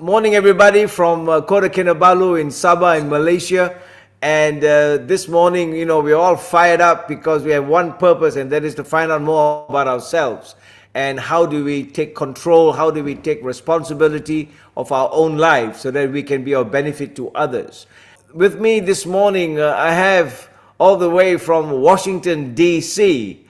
Morning, everybody, from Kota Kinabalu in Sabah in Malaysia. And this morning, we're all fired up because we have one purpose, and that is to find out more about ourselves. And how do we take control? How do we take responsibility of our own lives so that we can be of benefit to others? With me this morning, I have all the way from Washington, D.C.,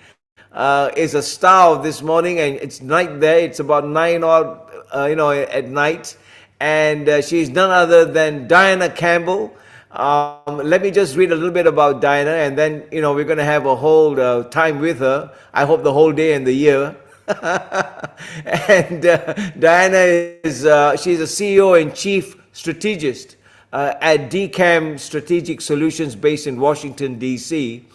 is a star of this morning, and it's night there. It's about 9 odd, at night, and she's none other than Dianna Campbell. Let me just read a little bit about Dianna, and then we're going to have a whole time with her. I hope the whole day and the year. And Dianna is she's a CEO and Chief Strategist at DiCam Strategic Solutions based in Washington, D.C.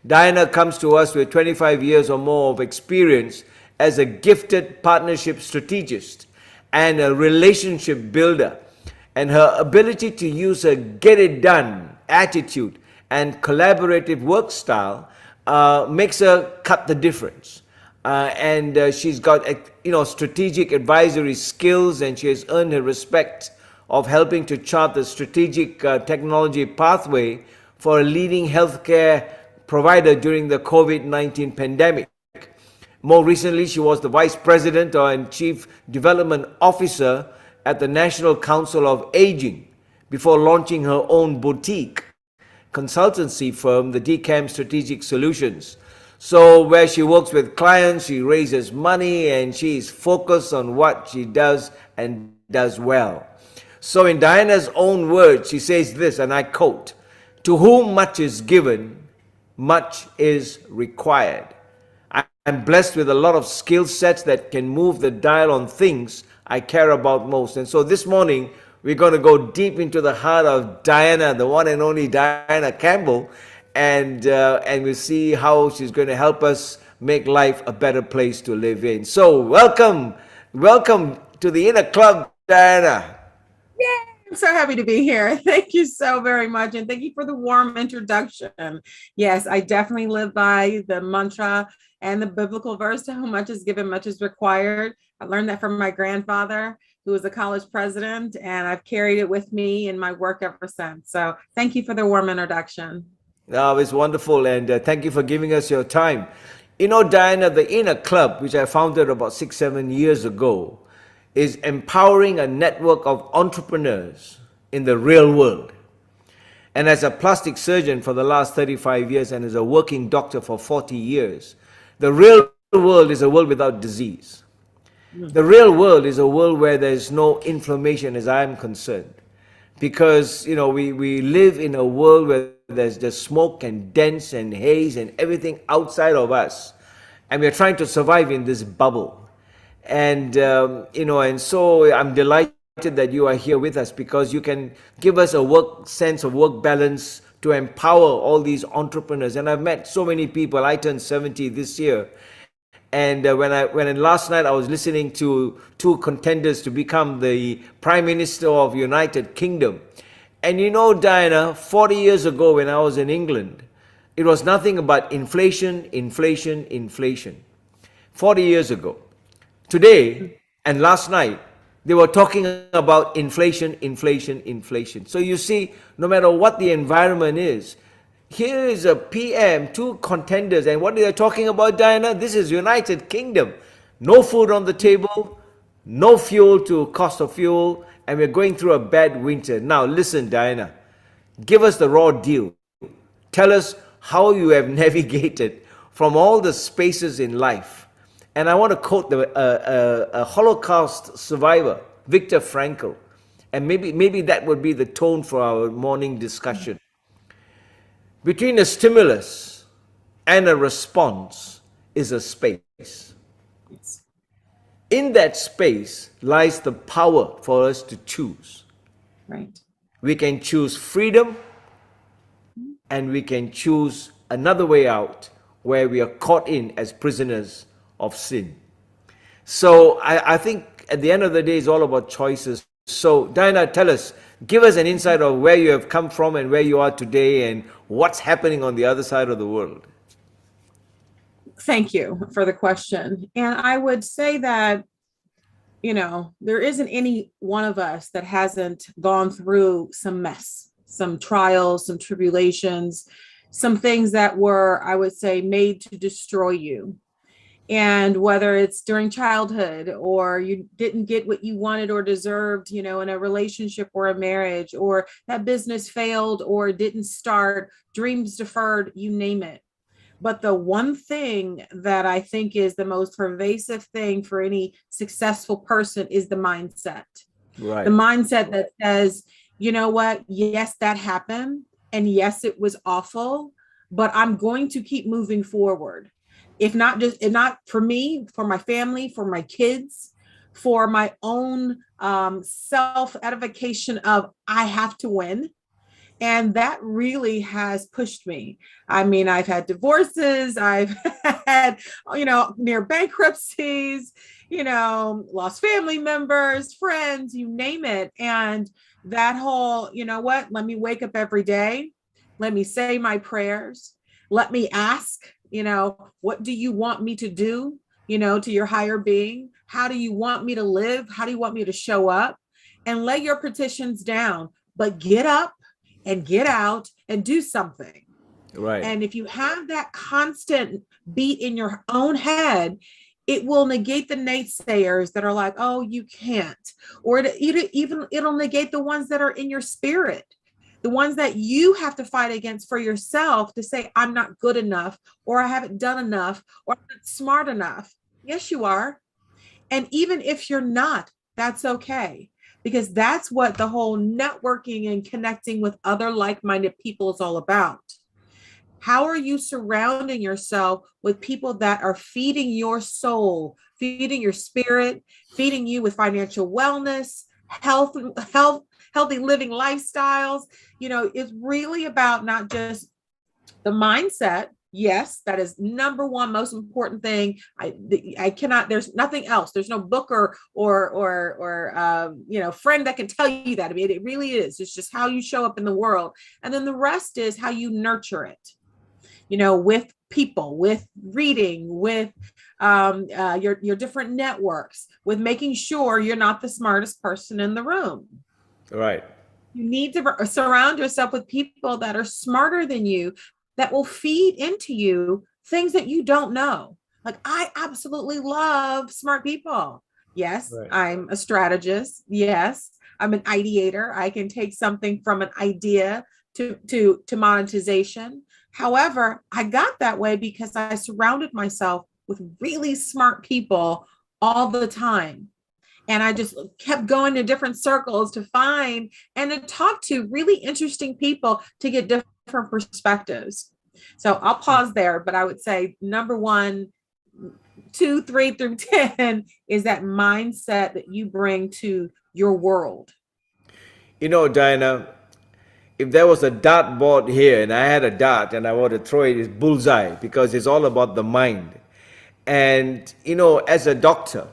Dianna comes to us with 25 years or more of experience as a gifted partnership strategist and a relationship builder. And her ability to use her get-it-done attitude and collaborative work style makes her cut the difference. And she's got strategic advisory skills, and she has earned her respect of helping to chart the strategic technology pathway for a leading healthcare provider during the COVID-19 pandemic. More recently, she was the Vice President and Chief Development Officer at the National Council of Aging before launching her own boutique consultancy firm, the DiCam Strategic Solutions. So where she works with clients, she raises money, and she is focused on what she does and does well. So in Dianna's own words, she says this, and I quote, "To whom much is given, much is required." I'm blessed with a lot of skill sets that can move the dial on things I care about most. And so this morning, we're going to go deep into the heart of Dianna, the one and only Dianna Campbell, and we'll see how she's going to help us make life a better place to live in. So welcome to the Inner Club, Dianna. Yay! I'm so happy to be here. Thank you so very much. And thank you for the warm introduction. Yes, I definitely live by the mantra and the biblical verse, to whom much is given, much is required. I learned that from my grandfather, who was a college president, and I've carried it with me in my work ever since. So thank you for the warm introduction. Oh, it's wonderful, and thank you for giving us your time. Dianna, the Inner Club, which I founded about 6-7 years ago, is empowering a network of entrepreneurs in the real world. And as a plastic surgeon for the last 35 years and as a working doctor for 40 years, the real world is a world without disease. The real world is a world where there's no inflammation, as I'm concerned. Because, we live in a world where there's just smoke and dents and haze and everything outside of us. And we're trying to survive in this bubble. And, and so I'm delighted that you are here with us, because you can give us a sense of work balance to empower all these entrepreneurs. And I've met so many people. I turned 70 this year. And when last night I was listening to two contenders to become the Prime Minister of United Kingdom. And Dianna, 40 years ago when I was in England, it was nothing but inflation, inflation, inflation. 40 years ago. Today and last night, they were talking about inflation, inflation, inflation. So you see, no matter what the environment is, here is a PM, two contenders, and what are they talking about, Dianna? This is United Kingdom. No food on the table, no fuel to cost of fuel, and we're going through a bad winter. Now listen, Dianna, give us the raw deal. Tell us how you have navigated from all the spaces in life. And I want to quote a Holocaust survivor, Viktor Frankl. And maybe that would be the tone for our morning discussion. Between a stimulus and a response is a space. In that space lies the power for us to choose. Right. We can choose freedom, and we can choose another way out where we are caught in as prisoners of sin. So I think at the end of the day, it's all about choices. So Dianna, tell us, give us an insight of where you have come from and where you are today and what's happening on the other side of the world. Thank you for the question. And I would say that there isn't any one of us that hasn't gone through some mess, some trials, some tribulations, some things that were, I would say, made to destroy you. And whether it's during childhood, or you didn't get what you wanted or deserved, in a relationship or a marriage, or that business failed or didn't start, dreams deferred, you name it. But the one thing that I think is the most pervasive thing for any successful person is the mindset. The Right. mindset that says, you know what? Yes, that happened. And yes, it was awful, but I'm going to keep moving forward. If not for me, for my family, for my kids, for my own self edification of I have to win. And that really has pushed me. I mean, I've had divorces, I've had, near bankruptcies, lost family members, friends, you name it. And that whole, what, let me wake up every day, let me say my prayers, let me ask, what do you want me to do, to your higher being? How do you want me to live? How do you want me to show up? And lay your petitions down, but get up and get out and do something. Right. And if you have that constant beat in your own head, it will negate the naysayers that are like, oh, you can't, or it'll negate the ones that are in your spirit, the ones that you have to fight against for yourself to say, I'm not good enough, or I haven't done enough, or I'm not smart enough. Yes, you are. And even if you're not, that's okay. Because that's what the whole networking and connecting with other like-minded people is all about. How are you surrounding yourself with people that are feeding your soul, feeding your spirit, feeding you with financial wellness, healthy living lifestyles? It's really about not just the mindset. Yes, that is number one most important thing. I cannot. There's nothing else. There's no book or friend that can tell you that. I mean, it really is. It's just how you show up in the world, and then the rest is how you nurture it. With people, with reading, with your different networks, with making sure you're not the smartest person in the room. Right. You need to surround yourself with people that are smarter than you, that will feed into you things that you don't know. Like, I absolutely love smart people. Yes, Right. I'm a strategist. Yes, I'm an ideator. I can take something from an idea to monetization. However, I got that way because I surrounded myself with really smart people all the time. And I just kept going to different circles to find and to talk to really interesting people to get different perspectives. So I'll pause there, but I would say number 1, 2, 3 through 10 is that mindset that you bring to your world. Diana, if there was a dart board here and I had a dart and I want to throw it, it's bullseye because it's all about the mind. And, as a doctor,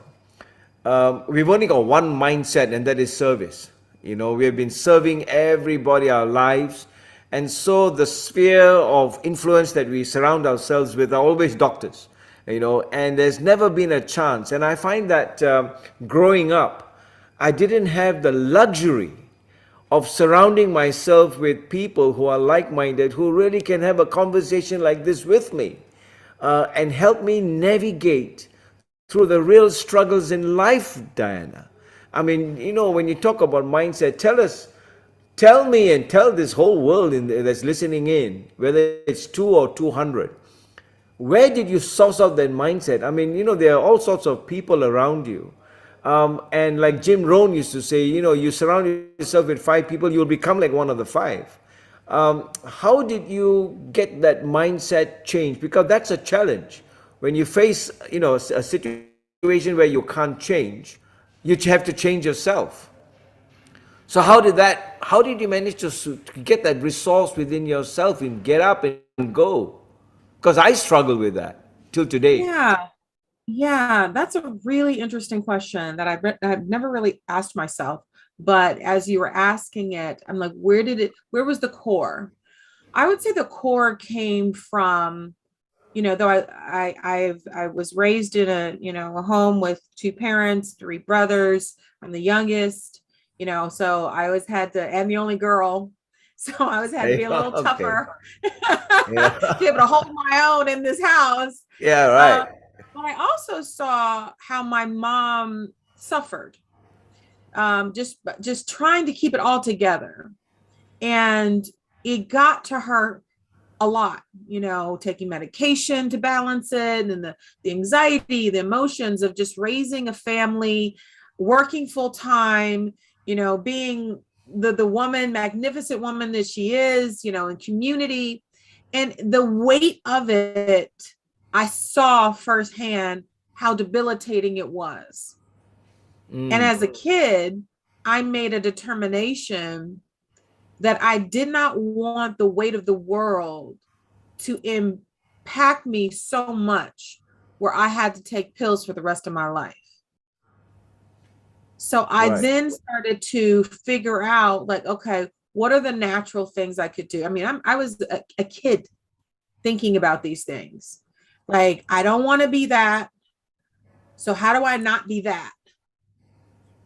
we've only got one mindset, and that is service. We have been serving everybody our lives. And so the sphere of influence that we surround ourselves with are always doctors, and there's never been a chance. And I find that growing up, I didn't have the luxury of surrounding myself with people who are like-minded, who really can have a conversation like this with me and help me navigate through the real struggles in life, Diana. I mean, when you talk about mindset, tell me and tell this whole world that's listening in, whether it's 2 or 200, where did you source out that mindset? I mean, there are all sorts of people around you. And like Jim Rohn used to say, you surround yourself with 5 people, you'll become like one of the 5. How did you get that mindset change? Because that's a challenge. When you face, a situation where you can't change, you have to change yourself. So how did you manage to get that resource within yourself and get up and go? Because I struggle with that till today. Yeah. Yeah, that's a really interesting question that I've never really asked myself. But as you were asking it, I'm like, where was the core? I would say the core came from though I was raised in a home with two parents, three brothers. I'm the youngest, so I always had to, and the only girl. So I always had to be a little Okay. tougher Yeah. to be able to hold my own in this house. Yeah, Uh, right. but I also saw how my mom suffered, just trying to keep it all together. And it got to her a lot, taking medication to balance it, and the anxiety, the emotions of just raising a family, working full time, being the woman, magnificent woman that she is, in community. And the weight of it, I saw firsthand how debilitating it was. And Mm, as a kid, I made a determination that I did not want the weight of the world to impact me so much where I had to take pills for the rest of my life. So I right. then started to figure out, like, okay, what are the natural things I could do? I mean, I was a kid thinking about these things. Like, I don't want to be that. So how do I not be that?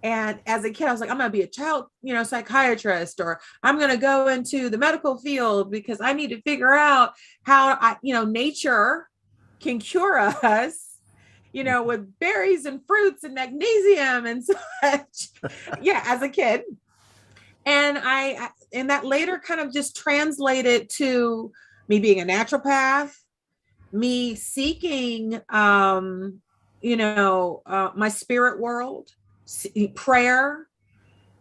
And as a kid, I was like, I'm going to be a child, psychiatrist, or I'm going to go into the medical field because I need to figure out how nature can cure us, with berries and fruits and magnesium and such. Yeah, as a kid. And that later kind of just translated to me being a naturopath, me seeking, my spirit world, prayer,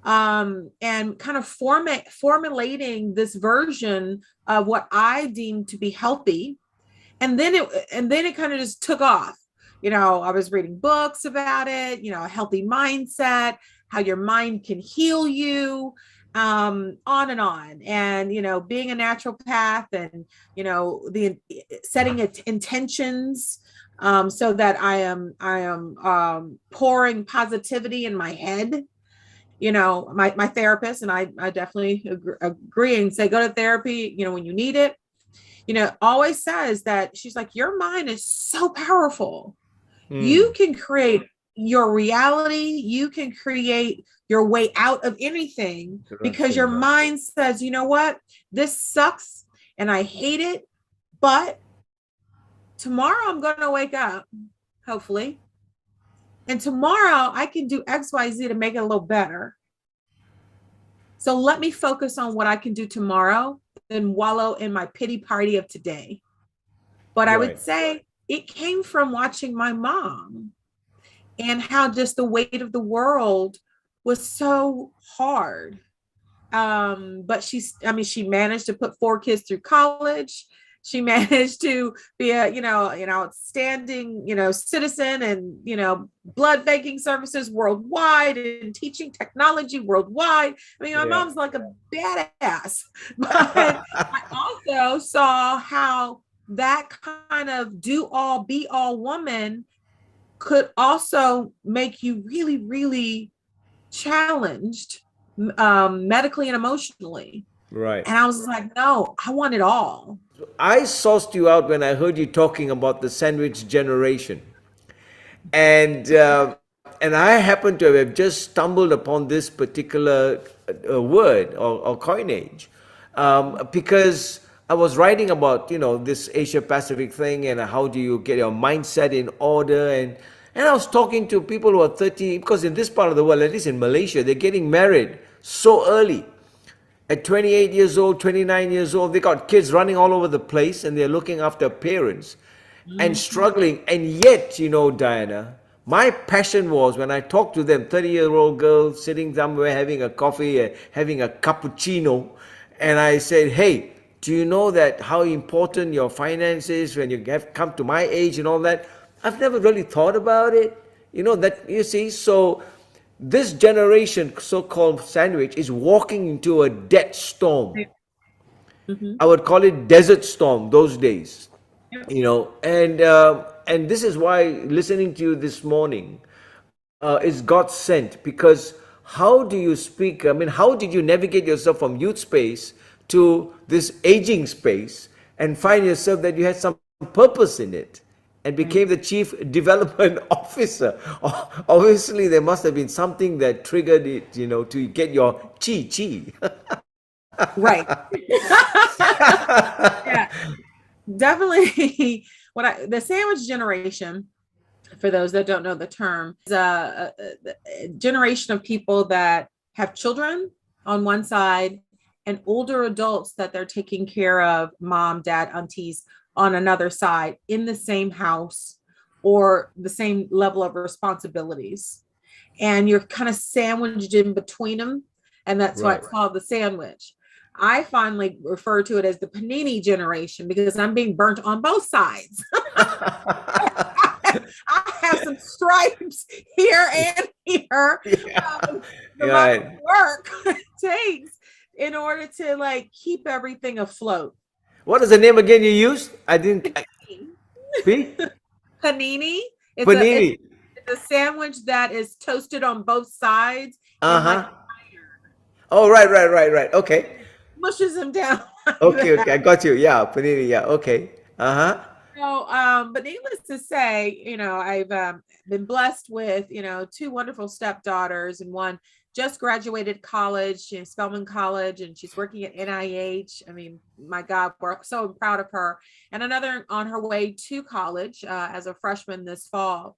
and kind of formulating this version of what I deemed to be healthy. And then it kind of just took off. I was reading books about it, a healthy mindset, how your mind can heal you, on and on. And, being a naturopath and, the setting it intentions, so that I am pouring positivity in my head. My therapist and I definitely agree and say, go to therapy, when you need it, always says that she's like, your mind is so powerful. You can create your reality. You can create your way out of anything because your mind says, you know what, this sucks and I hate it, but tomorrow I'm going to wake up, hopefully. And tomorrow I can do XYZ to make it a little better. So let me focus on what I can do tomorrow and wallow in my pity party of today. But I would say it came from watching my mom and how just the weight of the world was so hard. But she managed to put 4 kids through college. She managed to be an outstanding, citizen and, blood banking services worldwide and teaching technology worldwide. I mean, my mom's like a badass, but I also saw how that kind of do all be all woman could also make you really, really challenged, medically and emotionally. Right. And I was like, no, I want it all. I sauced you out when I heard you talking about the sandwich generation. And I happen to have just stumbled upon this particular word or coinage, because I was writing about this Asia Pacific thing and how do you get your mindset in order, and I was talking to people who are 30, because in this part of the world, at least in Malaysia, they're getting married so early. At 28 years old, 29 years old, they got kids running all over the place and they're looking after parents and struggling. And yet, Diana, my passion was when I talked to them, 30-year-old girls sitting somewhere having a coffee, having a cappuccino, and I said, hey, do you know that how important your finance is when you have come to my age and all that? I've never really thought about it. You see, so this generation, so-called sandwich, is walking into a dead storm. Mm-hmm. I would call it desert storm those days. And this is why listening to you this morning is God sent, because how do you speak? I mean, how did you navigate yourself from youth space to this aging space and find yourself that you had some purpose in it and became the chief development officer. Obviously, there must have been something that triggered it, to get your chi. Right. Yeah, definitely. The sandwich generation, for those that don't know the term, is a generation of people that have children on one side and older adults that they're taking care of, mom, dad, aunties, on another side in the same house or the same level of responsibilities. And you're kind of sandwiched in between them. And that's why Right. it's called the sandwich. I finally refer to it as the Panini generation because I'm being burnt on both sides. I have some stripes here and here. Yeah. The amount of work it takes in order to like keep everything afloat. What is the name again you used? I didn't. Panini. Panini. It's a sandwich that is toasted on both sides Uh in like huh. Oh, right. Okay. mushes them down. Like Okay. I got you. Yeah, panini. Yeah. Okay. Uh huh. So, but needless to say, I've been blessed with, two wonderful stepdaughters, and one just graduated college, she's Spelman College, and she's working at NIH. I mean, my God, we're so proud of her. And another on her way to college as a freshman this fall.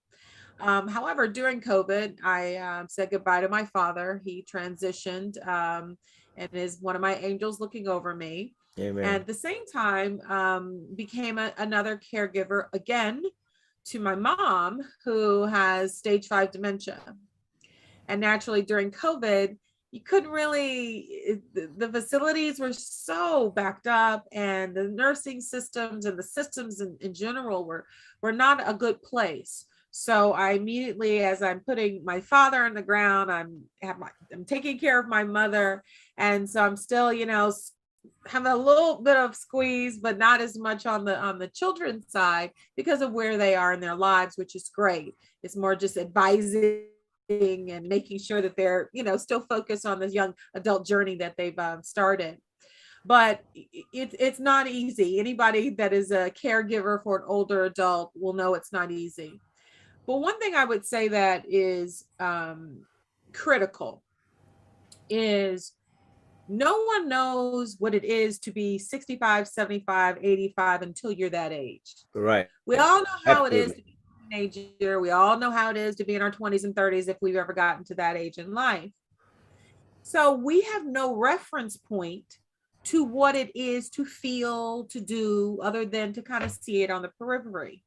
However, during COVID, I said goodbye to my father. He transitioned and is one of my angels looking over me. Amen. And at the same time, became another caregiver again to my mom, who has stage 5 dementia. And naturally, during COVID, you couldn't really, the facilities were so backed up, and the nursing systems and the systems in general were not a good place. So I immediately, as I'm putting my father on the ground, I'm taking care of my mother. And so I'm still, having a little bit of squeeze, but not as much on the children's side because of where they are in their lives, which is great. It's more just advising and making sure that they're, still focused on this young adult journey that they've started. But it's not easy. Anybody that is a caregiver for an older adult will know it's not easy. But one thing I would say that is critical is no one knows what it is to be 65, 75, 85 until you're that age. Right. We all know how Absolutely. it is to be a teenager. We all know how it is to be in our 20s and 30s if we've ever gotten to that age in life. So we have no reference point to what it is to feel, to do, other than to kind of see it on the periphery.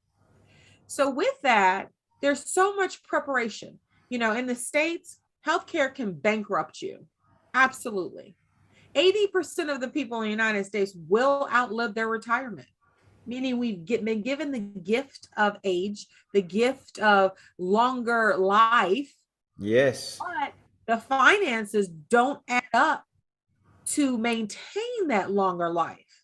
So with that, there's so much preparation. In the States, healthcare can bankrupt you. Absolutely. 80% of the people in the United States will outlive their retirement, meaning we've been given the gift of age, the gift of longer life. Yes. But the finances don't add up to maintain that longer life.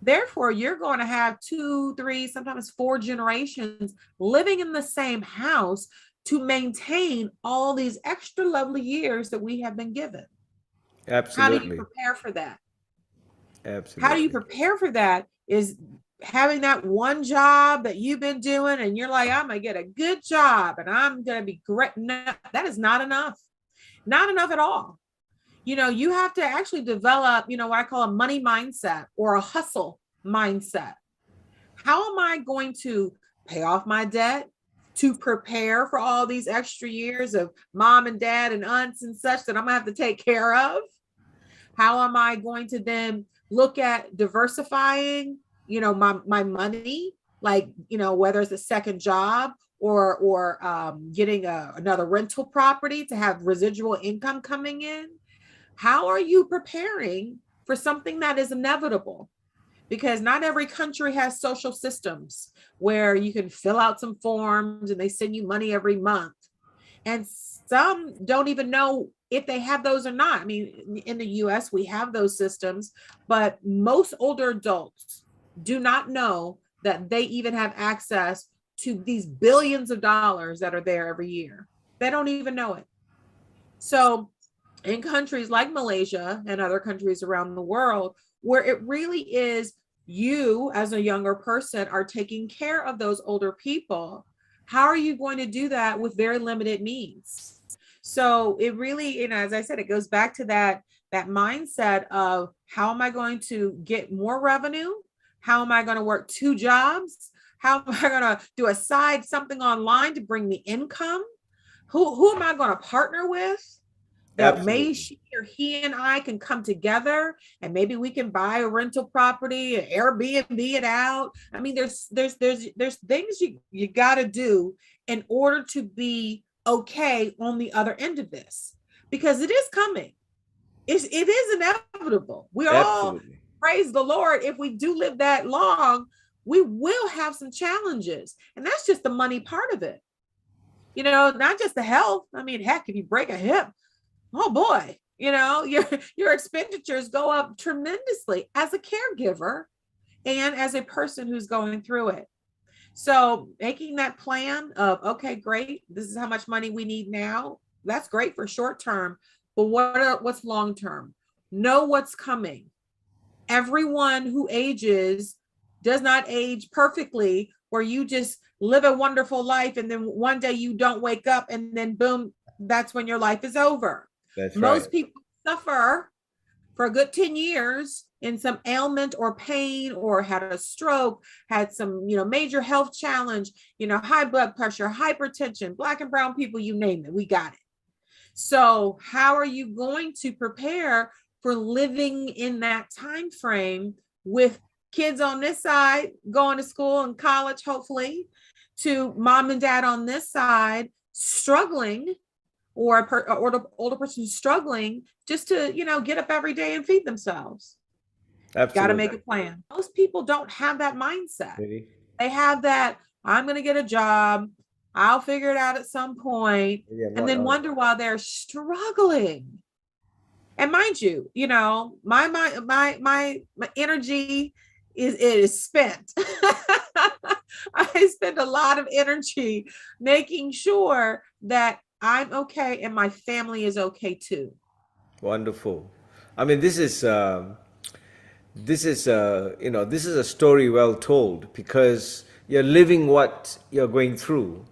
Therefore, you're going to have 2, 3, sometimes 4 generations living in the same house to maintain all these extra lovely years that we have been given. Absolutely. How do you prepare for that? Absolutely. How do you prepare for that is having that one job that you've been doing and you're like, I'm going to get a good job and I'm going to be great. No, that is not enough. Not enough at all. You have to actually develop, what I call a money mindset or a hustle mindset. How am I going to pay off my debt to prepare for all these extra years of mom and dad and aunts and such that I'm gonna have to take care of? How am I going to then look at diversifying, my money, like, whether it's a second job or getting another rental property to have residual income coming in? How are you preparing for something that is inevitable? Because not every country has social systems where you can fill out some forms and they send you money every month. And some don't even know if they have those or not. I mean, in the US, we have those systems, but most older adults do not know that they even have access to these billions of dollars that are there every year. They don't even know it. So in countries like Malaysia and other countries around the world, where it really is You, as a younger person, are taking care of those older people. How are you going to do that with very limited means? So it really, as I said, it goes back to that mindset of how am I going to get more revenue? How am I going to work two jobs? How am I going to do a side something online to bring me income? Who am I going to partner with? That may Absolutely. she or he and I can come together and maybe we can buy a rental property, Airbnb it out. I mean, there's things you got to do in order to be okay on the other end of this, because it is coming. It is inevitable. We all, Absolutely. praise the Lord, if we do live that long, we will have some challenges, and that's just the money part of it. Not just the health. I mean, heck, if you break a hip, oh boy, your expenditures go up tremendously as a caregiver and as a person who's going through it. So making that plan of, okay, great, this is how much money we need now. That's great for short term, but what's long term? Know what's coming. Everyone who ages does not age perfectly, where you just live a wonderful life and then one day you don't wake up and then boom, that's when your life is over. That's right. Most people suffer for a good 10 years in some ailment or pain, or had a stroke, had some, major health challenge, high blood pressure, hypertension, Black and brown people, you name it, we got it. So how are you going to prepare for living in that time frame with kids on this side going to school and college, hopefully, to mom and dad on this side struggling, or the older person struggling just to, get up every day and feed themselves? Got to make Absolutely. a plan. Most people don't have that mindset. Really? They have that, I'm going to get a job, I'll figure it out at some point, Maybe I'm and not then on it. wonder why they're struggling. And mind you, my energy is spent. I spend a lot of energy making sure that I'm okay and my family is okay too. Wonderful. I mean, this is a story well told, because you're living what you're going through,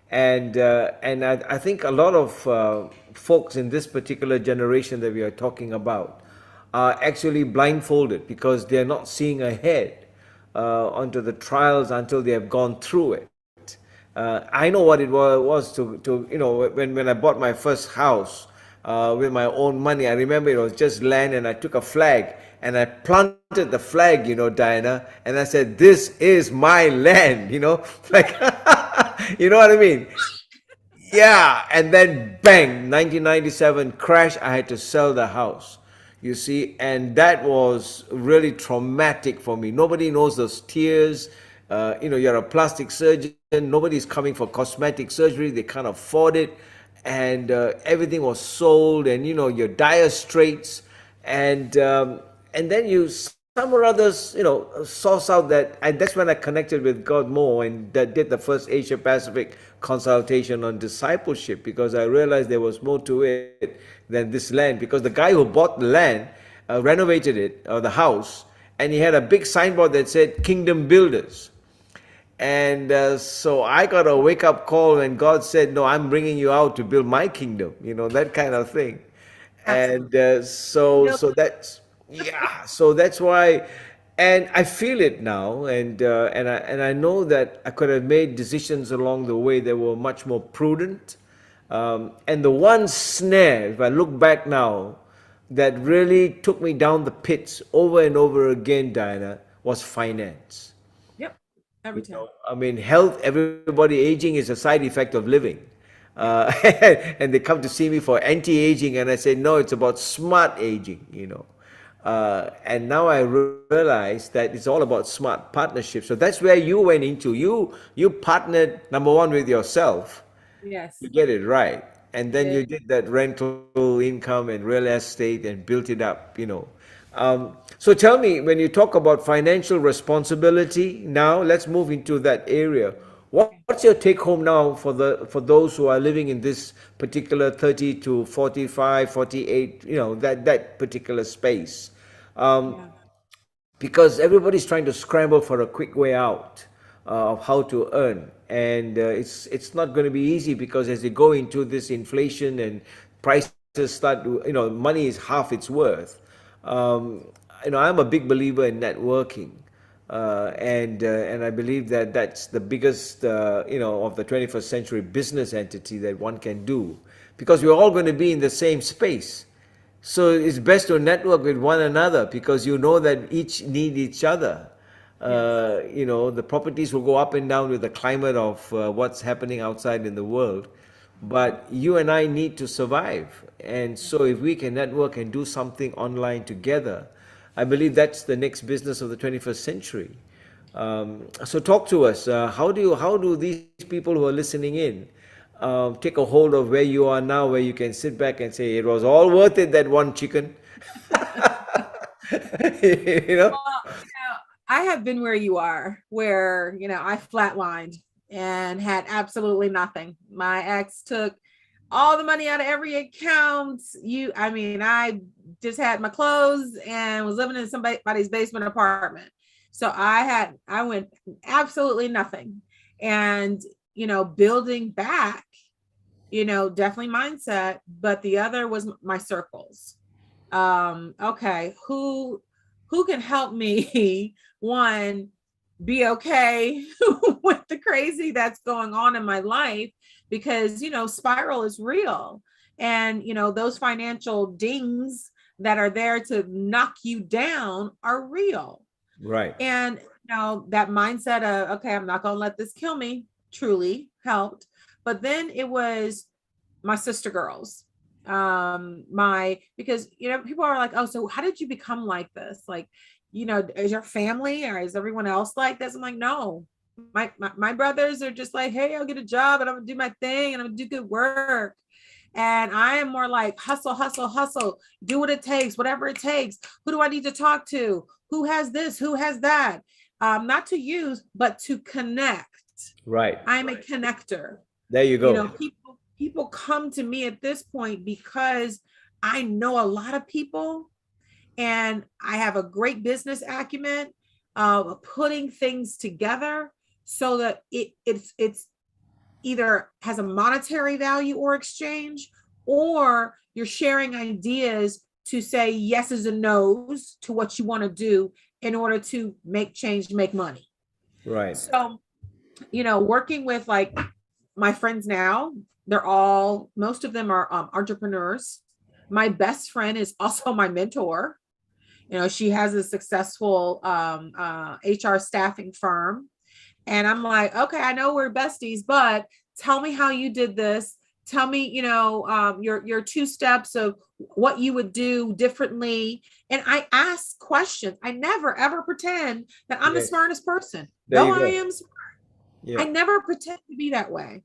and I think a lot of folks in this particular generation that we are talking about are actually blindfolded because they're not seeing ahead onto the trials until they have gone through it. I know what it was to when I bought my first house with my own money. I remember it was just land, and I took a flag and I planted the flag, Diana, and I said, "This is my land," like, you know what I mean? Yeah, and then bang, 1997 crash. I had to sell the house. You see, and that was really traumatic for me. Nobody knows those tears. You're a plastic surgeon. Nobody's coming for cosmetic surgery. They can't afford it, and everything was sold. And your dire straits, and then you some or others, source out that, and that's when I connected with God more, and that did the first Asia Pacific consultation on discipleship, because I realized there was more to it than this land. Because the guy who bought the land renovated it, or the house, and he had a big signboard that said Kingdom Builders. And so I got a wake up call, and God said, "No, I'm bringing you out to build my kingdom," that kind of thing. And Absolutely. so that's, yeah, so that's why. And I feel it now, and I know that I could have made decisions along the way that were much more prudent. And the one snare, if I look back now, that really took me down the pits over and over again, Diana, was finance. Yep. Every time. I mean, health, everybody, aging is a side effect of living. Yep. And they come to see me for anti-aging, and I say, no, it's about smart aging. And now I realize that it's all about smart partnership. So that's where you went into. You partnered, number one, with yourself. Yes. You get it right. And then you Did. did that rental income and real estate and built it up. So tell me, when you talk about financial responsibility, now let's move into that area. What's your take home now for those who are living in this particular 30 to 45, 48, that particular space? Um, Yeah. because everybody's trying to scramble for a quick way out of how to earn, and it's not going to be easy, because as you go into this inflation and prices start to, money is half its worth. um, I'm a big believer in networking, and I believe that that's the biggest of the 21st century business entity that one can do, because we're all going to be in the same space. So it's best to network with one another, because you know that each need each other. Yes. The properties will go up and down with the climate of what's happening outside in the world. But you and I need to survive. And so if we can network and do something online together, I believe that's the next business of the 21st century. So talk to us. How do these people who are listening in take a hold of where you are now, where you can sit back and say it was all worth it, that one chicken? you know? Well, I have been where you are, where, I flatlined and had absolutely nothing. My ex took all the money out of every account. I just had my clothes and was living in somebody's basement apartment. So I went absolutely nothing. And, building back, definitely mindset, but the other was my circles. Okay, who can help me one be okay with the crazy that's going on in my life, because spiral is real, and those financial dings that are there to knock you down are real. Right. And that mindset of, okay, I'm not going to let this kill me, truly helped. But then it was my sister girls, because people are like, oh, so how did you become like this? Like, is your family or is everyone else like this? I'm like, no, my brothers are just like, hey, I'll get a job and I'm gonna do my thing and I'm gonna do good work. And I am more like hustle, hustle, hustle, do what it takes, whatever it takes. Who do I need to talk to? Who has this? Who has that? Not to use, but to connect. Right. I'm a connector. There you go. People come to me at this point because I know a lot of people, and I have a great business acumen of putting things together so that it's either has a monetary value or exchange, or you're sharing ideas to say yeses and nos to what you want to do in order to make change, make money. Right. So, working with like my friends now, most of them are entrepreneurs. My best friend is also my mentor. She has a successful HR staffing firm. And I'm like, okay, I know we're besties, but tell me how you did this. Tell me, your 2 steps of what you would do differently. And I ask questions. I never, ever pretend that I'm the smartest person. Though I am smart. Yeah. I never pretend to be that way.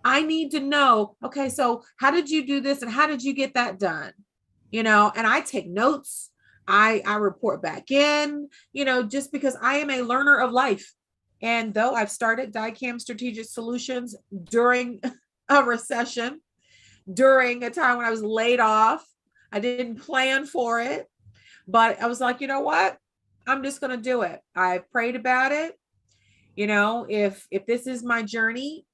I need to know, okay, so how did you do this and how did you get that done? And I take notes. I report back in, just because I am a learner of life. And though I've started DiCam Strategic Solutions during a recession, during a time when I was laid off, I didn't plan for it, but I was like, you know what? I'm just going to do it. I prayed about it. If this is my journey,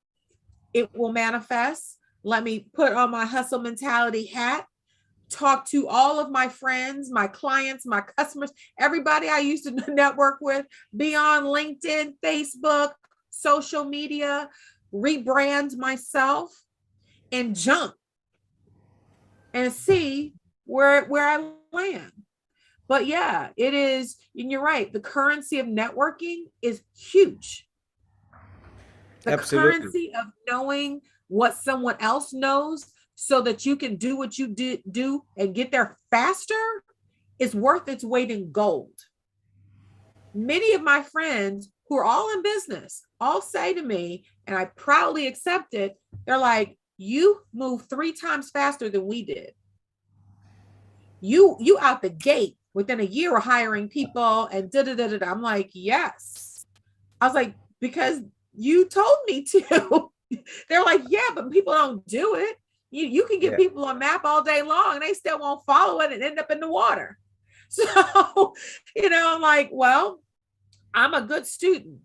it will manifest. Let me put on my hustle mentality hat, talk to all of my friends, my clients, my customers, everybody I used to network with, be on LinkedIn, Facebook, social media, rebrand myself and jump and see where I land. But yeah, it is, and you're right, the currency of networking is huge. The Absolutely. currency of knowing what someone else knows so that you can do what you do and get there faster is worth its weight in gold. Many of my friends who are all in business all say to me, and I proudly accept it, they're like, you move 3 times faster than we did. You out the gate within a year of hiring people and da-da-da-da-da. I'm like, yes. I was like, because you told me to. They're like, yeah, but people don't do it. You can give people a map all day long and they still won't follow it and end up in the water. So, I'm like, well, I'm a good student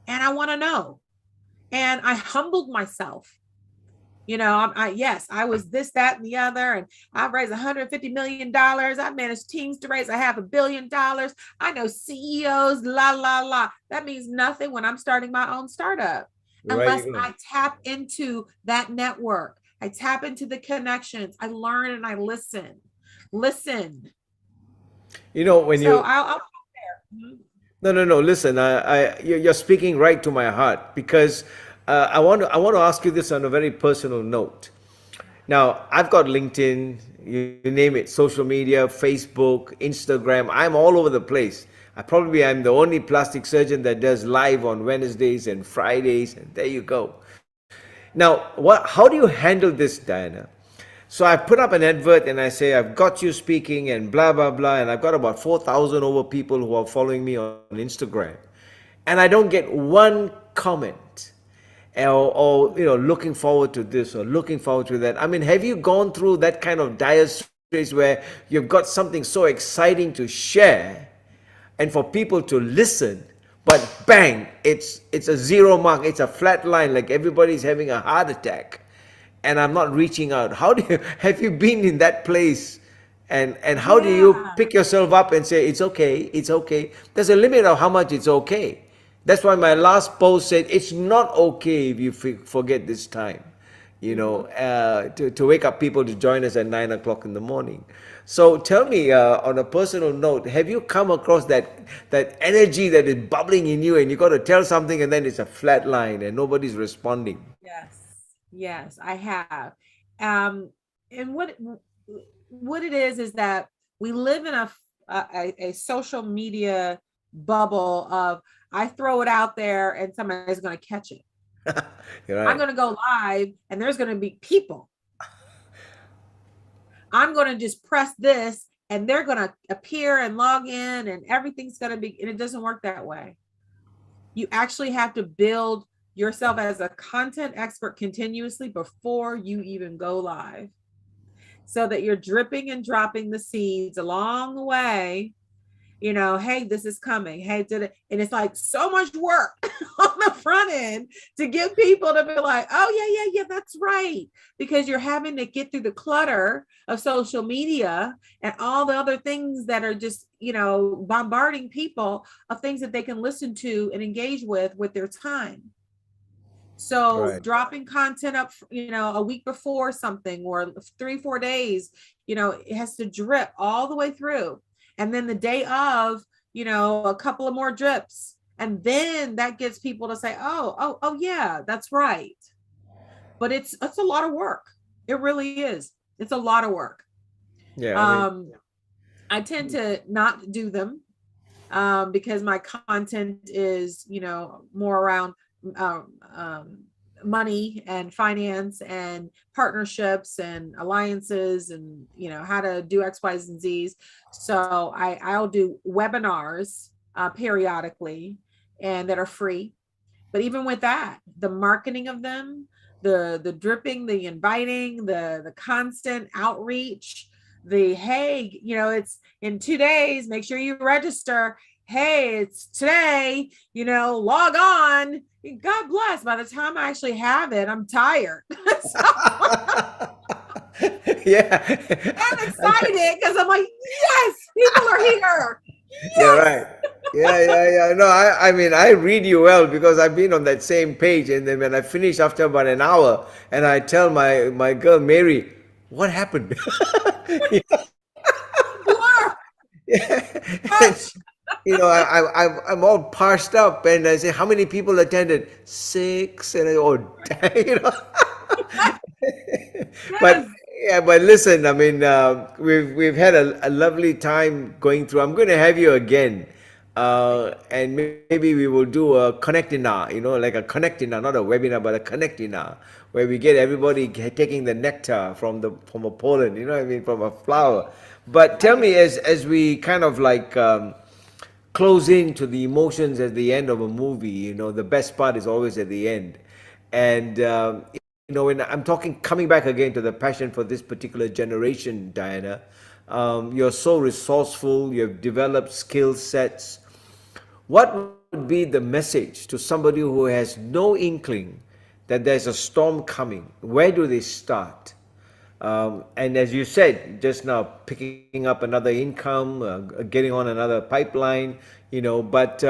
and I want to know. And I humbled myself. Yes, I was this, that, and the other, and I've raised $150 million. I managed teams to raise $500 million. I know CEOs, la, la, la. That means nothing when I'm starting my own startup, Right. unless I tap into that network. I tap into the connections. I learn and I listen. Listen. When So you I'll there. no. Listen, you're speaking right to my heart because I want to ask you this on a very personal note. Now, I've got LinkedIn, you name it, social media, Facebook, Instagram. I'm all over the place. I'm the only plastic surgeon that does live on Wednesdays and Fridays, and there you go. Now, how do you handle this, Diana? So I put up an advert and I say, I've got you speaking and blah, blah, blah. And I've got about 4,000 over people who are following me on Instagram. And I don't get one comment or looking forward to this or looking forward to that. I mean, have you gone through that kind of dire straits where you've got something so exciting to share and for people to listen, but bang, it's a zero mark, it's a flat line, like everybody's having a heart attack, and I'm not reaching out? How do you have you been in that place? And how do you Yeah. pick yourself up and say it's okay, it's okay? There's a limit of how much it's okay. That's why my last post said it's not okay if you forget this time, to wake up people to join us at 9 o'clock in the morning. So tell me, on a personal note, have you come across that energy that is bubbling in you, and you got to tell something, and then it's a flat line, and nobody's responding? Yes. Yes, I have. And what it is that we live in a social media bubble of, I throw it out there and somebody's going to catch it. You're I'm right. going to go live and there's going to be people. I'm going to just press this and they're going to appear and log in and everything's going to be, and it doesn't work that way. You actually have to build yourself as a content expert continuously before you even go live, so that you're dripping and dropping the seeds along the way. Hey, this is coming. Hey, did it? And it's like so much work on the front end to get people to be like, oh, yeah, that's right. Because you're having to get through the clutter of social media and all the other things that are just, bombarding people of things that they can listen to and engage with their time. So Right. dropping content up, a week before something or 3-4 days, it has to drip all the way through. And then the day of, a couple of more drips. And then that gets people to say, oh, yeah, that's right. But it's a lot of work. It really is. It's a lot of work. Yeah. I mean, I tend to not do them because my content is, more around money and finance and partnerships and alliances and how to do X, Y's, and Z's. So I'll do webinars periodically and that are free. But even with that, the marketing of them, the dripping, the inviting, the constant outreach, hey, it's in 2 days, make sure you register. Hey, it's today, log on. God bless. By the time I actually have it, I'm tired. So yeah. I'm excited because I'm like, yes, people are here. You're Yes. right. Yeah. No, I mean, I read you well because I've been on that same page, and then when I finish after about an hour, and I tell my girl Mary, what happened? Blur. And, I'm all parsed up, and I say, how many people attended? 6, and you know. But Yes. yeah, but listen, I mean, we've had a lovely time going through. I'm going to have you again, and maybe we will do a connectinar, like a connectinar, not a webinar, but a connectinar, where we get everybody taking the nectar from a pollen, you know what I mean, from a flower. But tell me, as we kind of like close into the emotions at the end of a movie, the best part is always at the end, and when I'm talking, coming back again to the passion for this particular generation, Diana, You're so resourceful. You've developed skill sets. What would be the message to somebody who has no inkling that there's a storm coming? Where do they start? And as you said just now, picking up another income, getting on another pipeline, but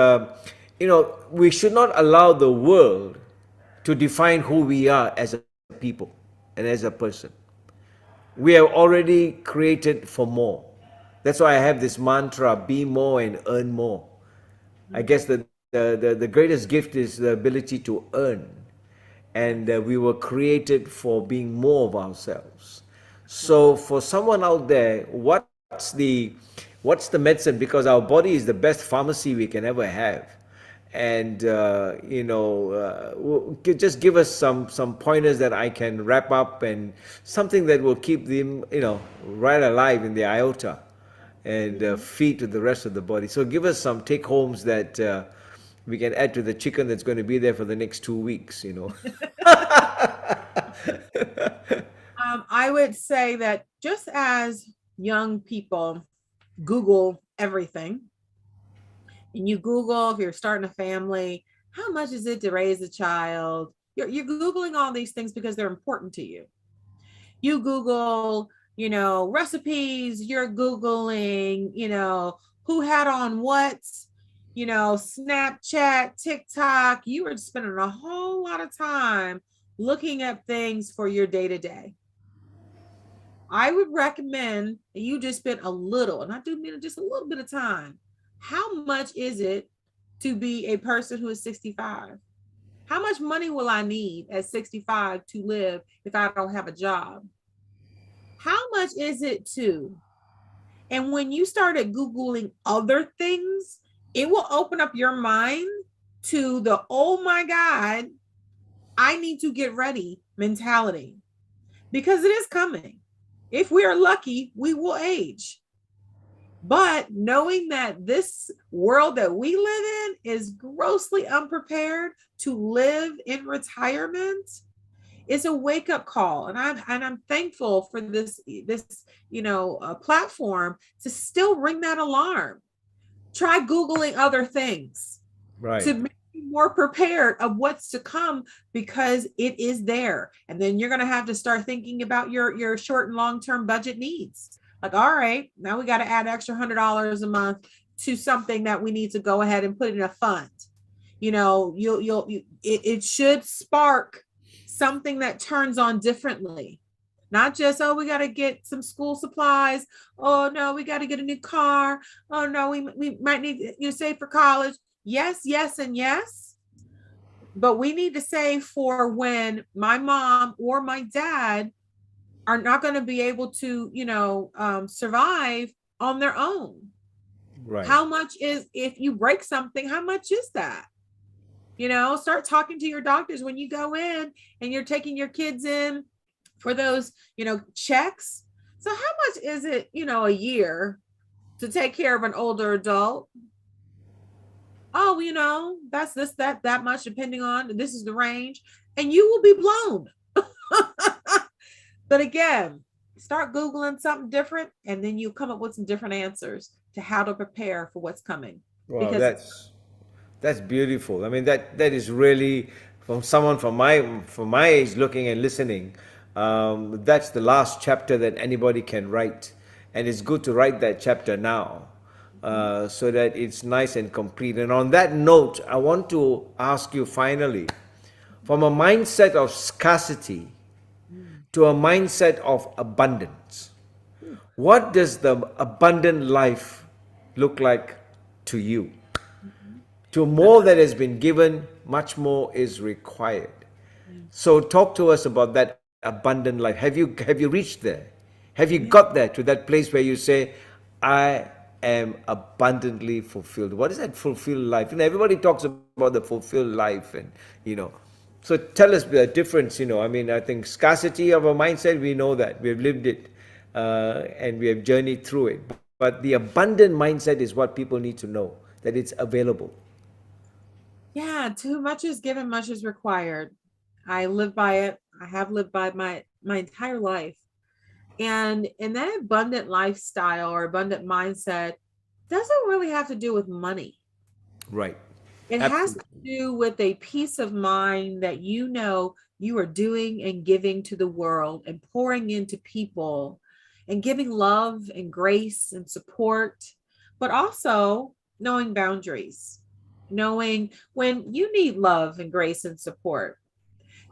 we should not allow the world to define who we are as a people and as a person. We are already created for more. That's why I have this mantra: be more and earn more. I guess the greatest gift is the ability to earn. And we were created for being more of ourselves. So for someone out there, what's the medicine? Because our body is the best pharmacy we can ever have. And just give us some pointers that I can wrap up, and something that will keep them right alive in the iota, and feed to the rest of the body. So give us some take homes that we can add to the chicken that's going to be there for the next 2 weeks. I would say that just as young people Google everything, and you Google, if you're starting a family, how much is it to raise a child? You're Googling all these things because they're important to you. You Google, recipes, you're Googling, who had on what, Snapchat, TikTok. You are spending a whole lot of time looking up things for your day to day. I would recommend that you just spend a little, and I do mean just a little bit of time. How much is it to be a person who is 65? How much money will I need at 65 to live if I don't have a job? How much is it to? And when you started Googling other things, it will open up your mind to the, oh my God, I need to get ready mentality, because it is coming. If we are lucky, we will age. But knowing that this world that we live in is grossly unprepared to live in retirement is a wake-up call. And I'm thankful for this platform to still ring that alarm. Try Googling other things, right, to make you more prepared of what's to come, because it is there. And then you're going to have to start thinking about your short and long-term budget needs. Like, all right, now we got to add extra $100 a month to something that we need to go ahead and put in a fund. It should spark something that turns on differently. Not just, oh, we got to get some school supplies. Oh, no, we got to get a new car. Oh, no, we might need to save for college. Yes, yes, and yes. But we need to save for when my mom or my dad are not going to be able to, survive on their own. right. How much is, if you break something, how much is that? Start talking to your doctors when you go in and you're taking your kids in for those, checks. So how much is it, a year to take care of an older adult? Oh, that's that much, depending on, this is the range, and you will be blown. But again, start Googling something different, and then you come up with some different answers to how to prepare for what's coming. Wow, Because that's beautiful. I mean, that is really, from someone from my age looking and listening. That's the last chapter that anybody can write, and it's good to write that chapter now, so that it's nice and complete. And on that note, I want to ask you finally, from a mindset of scarcity to a mindset of abundance, what does the abundant life look like to you? To more that has been given, much more is required. So talk to us about that abundant life. Have you reached there? Have you got there, to that place where you say, I am abundantly fulfilled? What is that fulfilled life? Everybody talks about the fulfilled life, and so tell us the difference. I mean, I think scarcity of a mindset, we know that we've lived it, and we have journeyed through it. But the abundant mindset is what people need to know, that it's available. yeah, too much is given, much is required. I live by it. I have lived by my entire life. And that abundant lifestyle or abundant mindset doesn't really have to do with money. Right. It has to Absolutely. do with a peace of mind that you know you are doing and giving to the world and pouring into people and giving love and grace and support, but also knowing boundaries, knowing when you need love and grace and support.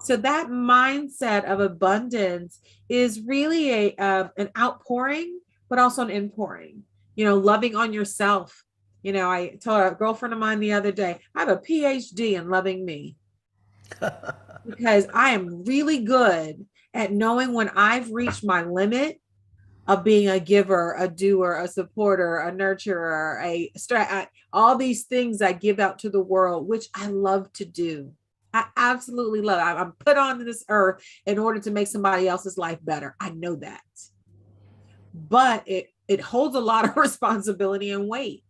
So that mindset of abundance is really an outpouring, but also an inpouring. Loving on yourself. I told a girlfriend of mine the other day, I have a PhD in loving me because I am really good at knowing when I've reached my limit of being a giver, a doer, a supporter, a nurturer, all these things I give out to the world, which I love to do. I absolutely love it. I'm put on this earth in order to make somebody else's life better. I know that. But it holds a lot of responsibility and weight.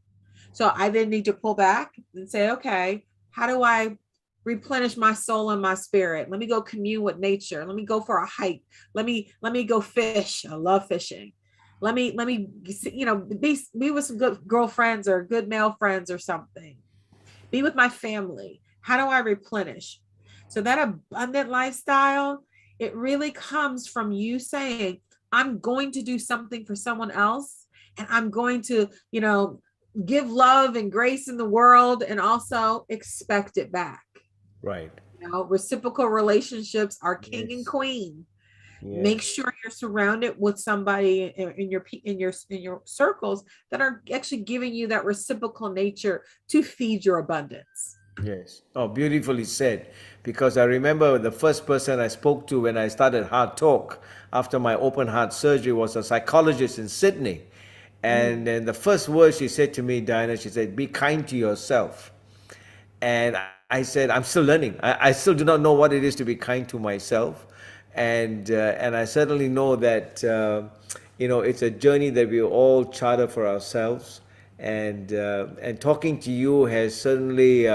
So I then need to pull back and say, okay, how do I replenish my soul and my spirit? Let me go commune with nature. Let me go for a hike. Let me go fish. I love fishing. Let me be with some good girlfriends or good male friends or something. Be with my family. How do I replenish? So that abundant lifestyle, it really comes from you saying, I'm going to do something for someone else, and I'm going to, give love and grace in the world and also expect it back. Right. Reciprocal relationships are king and queen. Make sure you're surrounded with somebody in your circles that are actually giving you that reciprocal nature to feed your abundance. Yes. Oh, beautifully said. Because I remember the first person I spoke to when I started HEARTtalk after my open heart surgery was a psychologist in Sydney. And then the first word she said to me, Dianna, she said, be kind to yourself. And I said, I'm still learning. I still do not know what it is to be kind to myself. And I certainly know that, it's a journey that we all charter for ourselves. And talking to you has certainly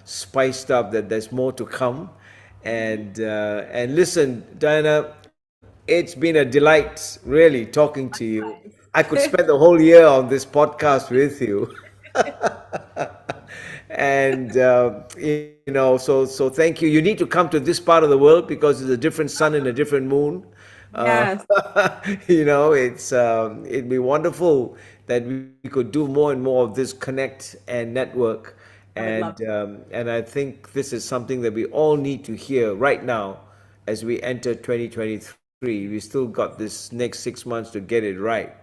spiced up that there's more to come. And listen, Dianna, it's been a delight really talking to you. I could spend the whole year on this podcast with you. And so thank you. You need to come to this part of the world because it's a different sun and a different moon. Yes, It'd be wonderful that we could do more and more of this connect and network. I would love And I think this is something that we all need to hear right now as we enter 2023. We still got this next 6 months to get it right.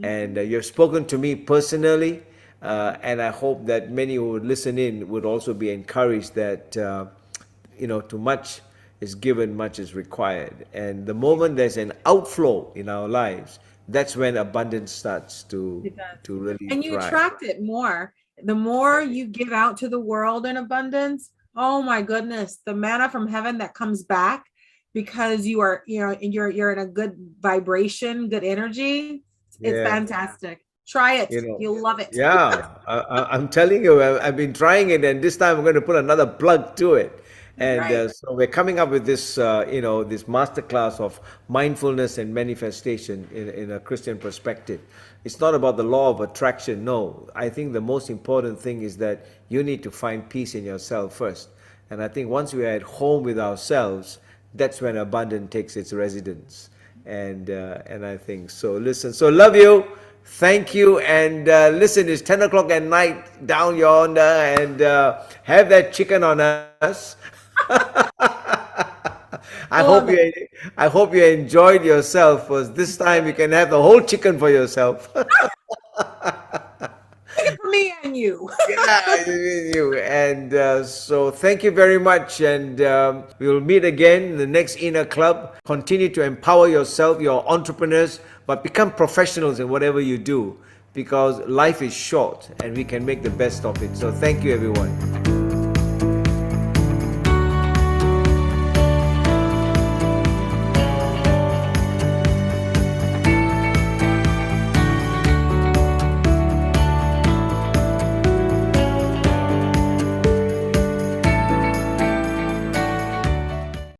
And you've spoken to me personally, and I hope that many who would listen in would also be encouraged that, too much is given, much is required. And the moment there's an outflow in our lives, that's when abundance starts to it does. really And you thrive. attract it more. The more you give out to the world in abundance, oh my goodness, the manna from heaven that comes back because you are, and you're in a good vibration, good energy. It's Yeah. fantastic. Try it. You know, You'll love it. yeah, I'm telling you, I've been trying it, and this time I'm going to put another plug to it. And Right. so we're coming up with this, this masterclass of mindfulness and manifestation in a Christian perspective. It's not about the law of attraction. No, I think the most important thing is that you need to find peace in yourself first. And I think once we are at home with ourselves, that's when abundance takes its residence. And I think so. Listen, so love you. Thank you. And listen, it's 10 o'clock at night down yonder, and have that chicken on us. I Love hope it. you I hope you enjoyed yourself, because this time you can have the whole chicken for yourself. Take it from me and you. Yeah, you. And so thank you very much. And we will meet again in the next Inner Club. Continue to empower yourself, your entrepreneurs, but become professionals in whatever you do, because life is short and we can make the best of it. So thank you, everyone.